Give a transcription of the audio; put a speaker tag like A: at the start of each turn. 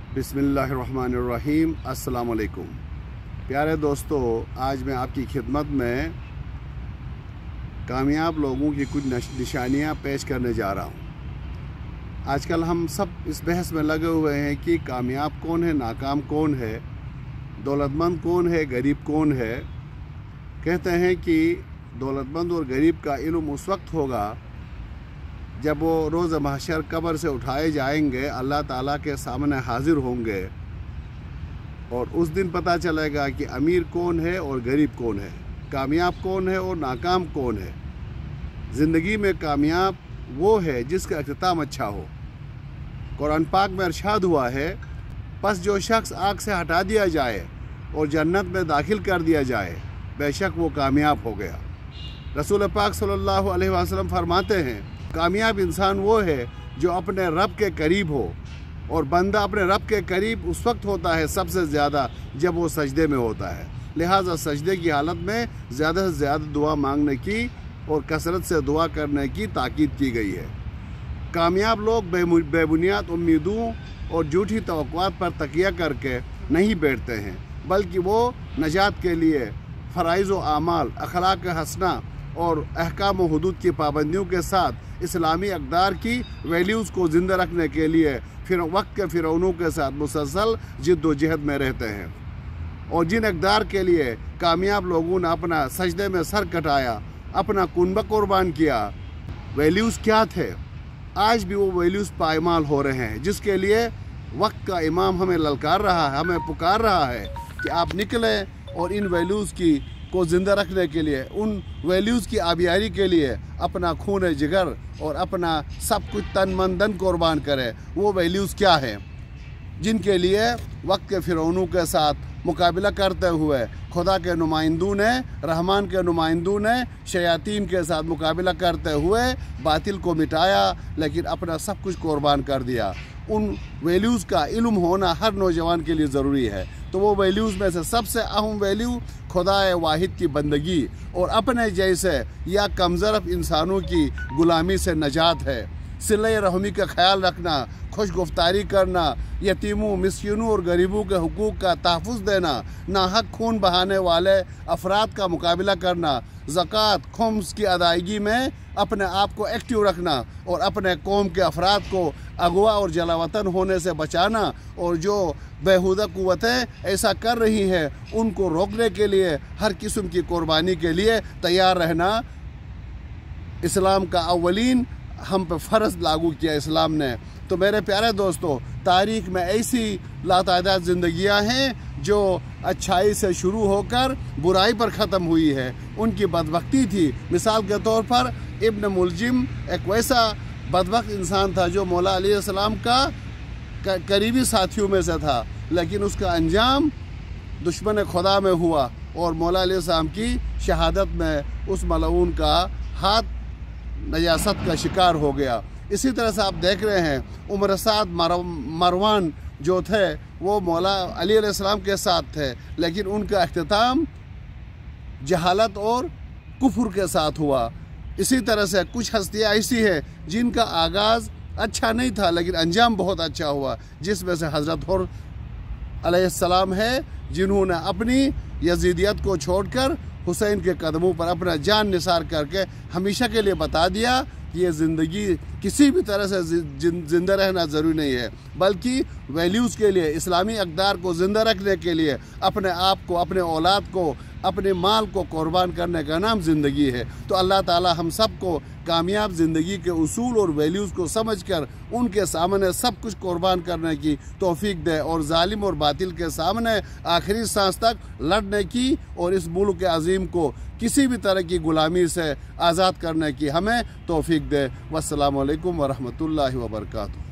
A: बिस्मिल्लाहिर्रहमानिर्रहीम। अस्सलाम वालेकुम। प्यारे दोस्तों, आज मैं आपकी खिदमत में कामयाब लोगों की कुछ निशानियां पेश करने जा रहा हूं। आजकल हम सब इस बहस में लगे हुए हैं कि कामयाब कौन है, नाकाम कौन है, दौलतमंद कौन है, गरीब कौन है। कहते हैं कि दौलतमंद और गरीब का इल्म उस वक्त होगा जब वो रोज़ महशर कब्र से उठाए जाएंगे, अल्लाह ताला के सामने हाजिर होंगे और उस दिन पता चलेगा कि अमीर कौन है और गरीब कौन है, कामयाब कौन है और नाकाम कौन है। ज़िंदगी में कामयाब वो है जिसका इख्तिताम अच्छा हो। कुरान पाक में इरशाद हुआ है, बस जो शख्स आग से हटा दिया जाए और जन्नत में दाखिल कर दिया जाए, बेशक वो कामयाब हो गया। रसूल पाक सल्लल्लाहु अलैहि वसल्लम फरमाते हैं, कामयाब इंसान वो है जो अपने रब के करीब हो, और बंदा अपने रब के करीब उस वक्त होता है सबसे ज़्यादा जब वो सजदे में होता है। लिहाजा सजदे की हालत में ज़्यादा से ज़्यादा दुआ मांगने की और कसरत से दुआ करने की ताकीद की गई है। कामयाब लोग बेबुनियाद उम्मीदों और झूठी तवक्कुआत पर तकिया करके नहीं बैठते हैं, बल्कि वो नजात के लिए फ़राइज़ व आमाल, अखलाक हसना और अहकाम व हुदूद की पाबंदियों के साथ इस्लामी अक़दार की वैल्यूज़ को ज़िंदा रखने के लिए फिर वक्त के फ़िरौनों के साथ मुसलसल जिद्दोजहद में रहते हैं। और जिन अक़दार के लिए कामयाब लोगों ने अपना सजदे में सर कटाया, अपना कुनबा कुर्बान किया, वैल्यूज़ क्या थे, आज भी वो वैल्यूज़ पायमाल हो रहे हैं, जिसके लिए वक्त का इमाम हमें ललकार रहा है, हमें पुकार रहा है कि आप निकलें और इन वैल्यूज़ को ज़िंदा रखने के लिए, उन वैल्यूज़ की आबियारी के लिए अपना खून जिगर और अपना सब कुछ तन मन धन कुर्बान करें। वो वैल्यूज़ क्या हैं जिनके लिए वक्त के फ़िरौनों के साथ मुकाबला करते हुए खुदा के नुमाइंदों ने, रहमान के नुमाइंदों ने शयातीन के साथ मुकाबला करते हुए बातिल को मिटाया, लेकिन अपना सब कुछ कुर्बान कर दिया। उन वैल्यूज़ का इल्म होना हर नौजवान के लिए ज़रूरी है। तो वो वैल्यूज़ में से सबसे अहम वैल्यू खुदाए वाहिद की बंदगी और अपने जैसे या कमज़रफ़ इंसानों की गुलामी से नजात है। सिले रहमी का ख्याल रखना, खुश गुफ्तारी करना, यतीमों, मिस्कीनों और गरीबों के हुकूक का तहफ़्फ़ुज़ देना, नाहक खून बहाने वाले अफराद का मुकाबला करना, ज़कात खुम्स की अदायगी में अपने आप को एक्टिव रखना और अपने कौम के अफराद को अगवा और जलावतन होने से बचाना, और जो बेहुदा क़ुव्वतें ऐसा कर रही हैं उनको रोकने के लिए हर किस्म की कुर्बानी के लिए तैयार रहना। इस्लाम का अव्वलीन हम पे फ़र्ज़ लागू किया इस्लाम ने। तो मेरे प्यारे दोस्तों, तारीख़ में ऐसी लातादाद ज़िंदगियाँ हैं जो अच्छाई से शुरू होकर बुराई पर ख़त्म हुई है, उनकी बदबख्ती थी। मिसाल के तौर पर इब्न मुलजिम एक वैसा बदबख्त इंसान था जो मौला अलैहिस्सलाम का करीबी साथियों में से था, लेकिन उसका अंजाम दुश्मन खुदा में हुआ और मौला अलैहिस्सलाम की शहादत में उस मलऊन का हाथ नजासत का शिकार हो गया। इसी तरह से आप देख रहे हैं उमर साद मरवान जो थे वो मौला अली अलैहिस्सलाम के साथ थे, लेकिन उनका इख्तिताम जहालत और कुफ्र के साथ हुआ। इसी तरह से कुछ हस्तियाँ ऐसी हैं जिनका आगाज़ अच्छा नहीं था लेकिन अंजाम बहुत अच्छा हुआ, जिसमें से हज़रत हुर अलैहिस्सलाम है, जिन्होंने अपनी यजीदियत को छोड़कर हुसैन के कदमों पर अपना जान निसार करके हमेशा के लिए बता दिया कि ये ज़िंदगी किसी भी तरह से ज़िंदा रहना ज़रूरी नहीं है, बल्कि वैल्यूज़ के लिए, इस्लामी अक़दार को ज़िंदा रखने के लिए अपने आप को, अपने औलाद को, अपने माल को कुर्बान करने का नाम ज़िंदगी है। तो अल्लाह ताला हम सब को कामयाब ज़िंदगी के उसूल और वैल्यूज़ को समझकर उनके सामने सब कुछ कुर्बान करने की तौफीक दे और जालिम और बातिल के सामने आखिरी सांस तक लड़ने की और इस मुल्क अज़ीम को किसी भी तरह की गुलामी से आज़ाद करने की हमें तौफीक दे। वस्सलामु अलैकुम व रहमतुल्लाहि व बरकातुहू।